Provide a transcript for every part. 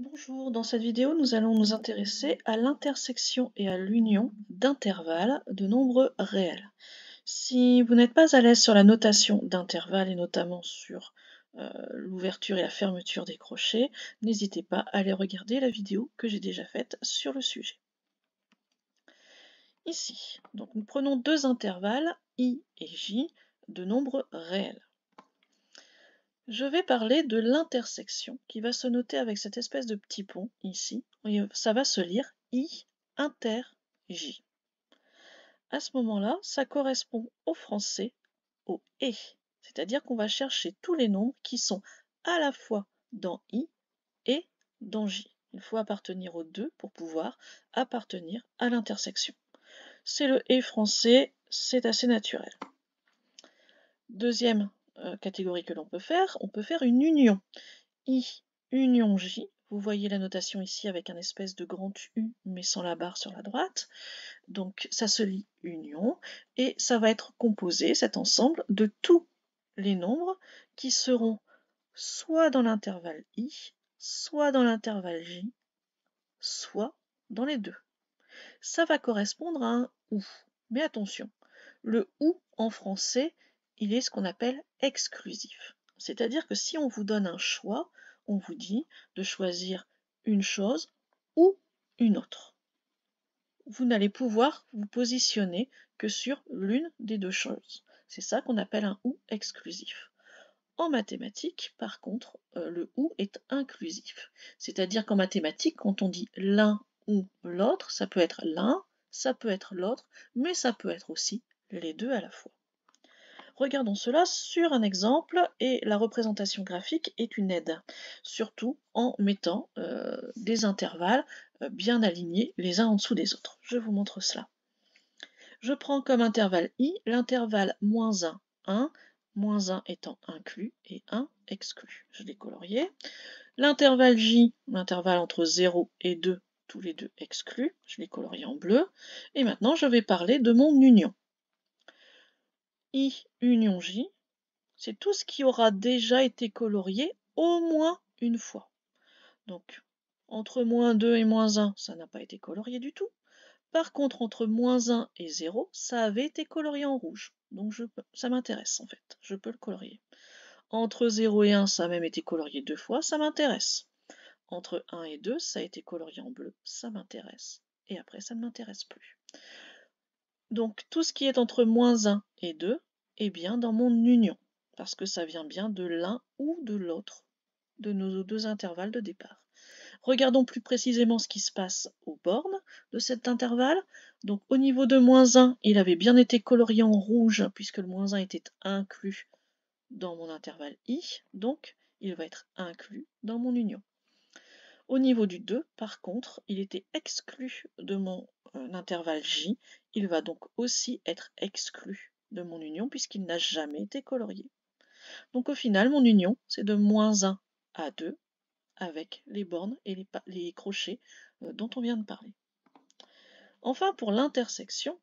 Bonjour, dans cette vidéo, nous allons nous intéresser à l'intersection et à l'union d'intervalles de nombres réels. Si vous n'êtes pas à l'aise sur la notation d'intervalles et notamment sur l'ouverture et la fermeture des crochets, n'hésitez pas à aller regarder la vidéo que j'ai déjà faite sur le sujet. Ici, donc nous prenons deux intervalles, i et j, de nombres réels. Je vais parler de l'intersection qui va se noter avec cette espèce de petit pont ici. Et ça va se lire I inter J. À ce moment-là, ça correspond au français au et. C'est-à-dire qu'on va chercher tous les nombres qui sont à la fois dans I et dans J. Il faut appartenir aux deux pour pouvoir appartenir à l'intersection. C'est le et français, c'est assez naturel. Deuxième catégorie que l'on peut faire une union. I union J, vous voyez la notation ici avec un espèce de grand U mais sans la barre sur la droite, donc ça se lit union, et ça va être composé, cet ensemble, de tous les nombres qui seront soit dans l'intervalle I, soit dans l'intervalle J, soit dans les deux. Ça va correspondre à un OU, mais attention, le OU en français, il est ce qu'on appelle exclusif. C'est-à-dire que si on vous donne un choix, on vous dit de choisir une chose ou une autre. Vous n'allez pouvoir vous positionner que sur l'une des deux choses. C'est ça qu'on appelle un OU exclusif. En mathématiques, par contre, le OU est inclusif. C'est-à-dire qu'en mathématiques, quand on dit l'un ou l'autre, ça peut être l'un, ça peut être l'autre, mais ça peut être aussi les deux à la fois. Regardons cela sur un exemple et la représentation graphique est une aide, surtout en mettant des intervalles bien alignés les uns en dessous des autres. Je vous montre cela. Je prends comme intervalle i l'intervalle -1, 1, -1 étant inclus et 1 exclu. Je l'ai colorié. L'intervalle j, l'intervalle entre 0 et 2, tous les deux exclus. Je l'ai colorié en bleu. Et maintenant, je vais parler de mon union. I union j, c'est tout ce qui aura déjà été colorié au moins une fois. Donc, entre -2 et -1, ça n'a pas été colorié du tout. Par contre, entre -1 et 0, ça avait été colorié en rouge. Donc ça m'intéresse en fait, je peux le colorier. Entre 0 et 1, ça a même été colorié 2 fois, ça m'intéresse. Entre 1 et 2, ça a été colorié en bleu, ça m'intéresse. Et après, ça ne m'intéresse plus. Donc tout ce qui est entre -1 et 2 est bien dans mon union, parce que ça vient bien de l'un ou de l'autre de nos deux intervalles de départ. Regardons plus précisément ce qui se passe aux bornes de cet intervalle. Donc au niveau de -1, il avait bien été colorié en rouge puisque le -1 était inclus dans mon intervalle I, donc il va être inclus dans mon union. Au niveau du 2, par contre, il était exclu de mon intervalle J, il va donc aussi être exclu de mon union puisqu'il n'a jamais été colorié. Donc au final, mon union, c'est de -1 à 2, avec les bornes et les crochets dont on vient de parler. Enfin, pour l'intersection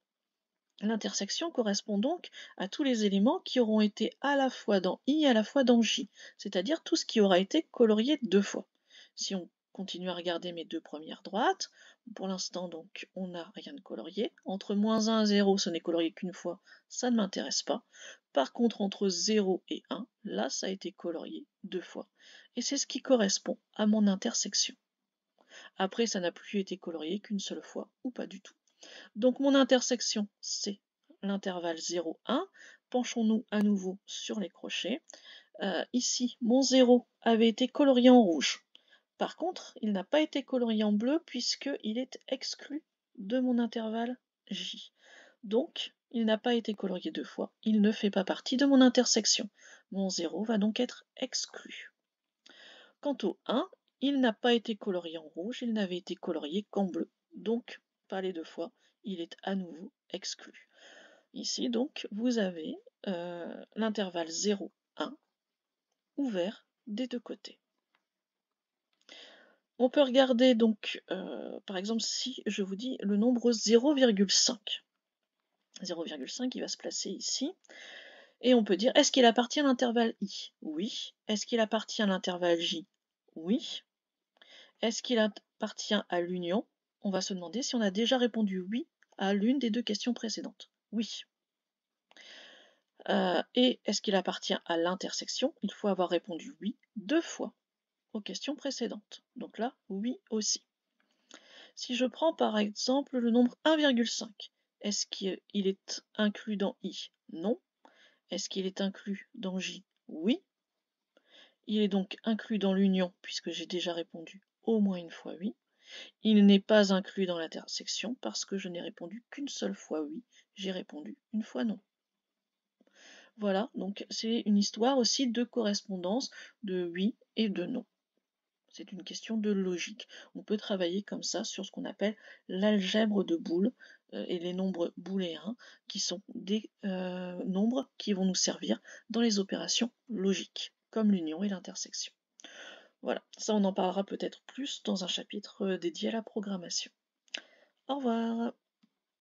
correspond donc à tous les éléments qui auront été à la fois dans I et à la fois dans J, c'est-à-dire tout ce qui aura été colorié 2 fois. Si on continue à regarder mes deux premières droites, pour l'instant donc on n'a rien de colorié. Entre -1 et 0, ce n'est colorié qu'une fois, ça ne m'intéresse pas. Par contre, entre 0 et 1, là ça a été colorié 2 fois. Et c'est ce qui correspond à mon intersection. Après, ça n'a plus été colorié qu'une seule fois, ou pas du tout. Donc mon intersection, c'est l'intervalle 0, 1. Penchons-nous à nouveau sur les crochets. Ici, mon 0 avait été colorié en rouge. Par contre, il n'a pas été colorié en bleu puisqu'il est exclu de mon intervalle J. Donc, il n'a pas été colorié 2 fois. Il ne fait pas partie de mon intersection. Mon 0 va donc être exclu. Quant au 1, il n'a pas été colorié en rouge, il n'avait été colorié qu'en bleu. Donc, pas les 2 fois, il est à nouveau exclu. Ici, donc, vous avez l'intervalle 0, 1 ouvert des deux côtés. On peut regarder donc, par exemple, si je vous dis le nombre 0,5. 0,5, il va se placer ici. Et on peut dire, est-ce qu'il appartient à l'intervalle I? Oui. Est-ce qu'il appartient à l'intervalle J? Oui. Est-ce qu'il appartient à l'union? On va se demander si on a déjà répondu oui à l'une des deux questions précédentes. Oui. Et est-ce qu'il appartient à l'intersection? Il faut avoir répondu oui 2 fois aux questions précédentes. Donc là, oui aussi. Si je prends par exemple le nombre 1,5, est-ce qu'il est inclus dans i? Non. Est-ce qu'il est inclus dans j? Oui. Il est donc inclus dans l'union puisque j'ai déjà répondu au moins une fois oui. Il n'est pas inclus dans l'intersection parce que je n'ai répondu qu'une seule fois oui, j'ai répondu une fois non. Voilà, donc c'est une histoire aussi de correspondance de oui et de non. C'est une question de logique. On peut travailler comme ça sur ce qu'on appelle l'algèbre de Boole et les nombres booléens, qui sont des nombres qui vont nous servir dans les opérations logiques, comme l'union et l'intersection. Voilà, ça on en parlera peut-être plus dans un chapitre dédié à la programmation. Au revoir.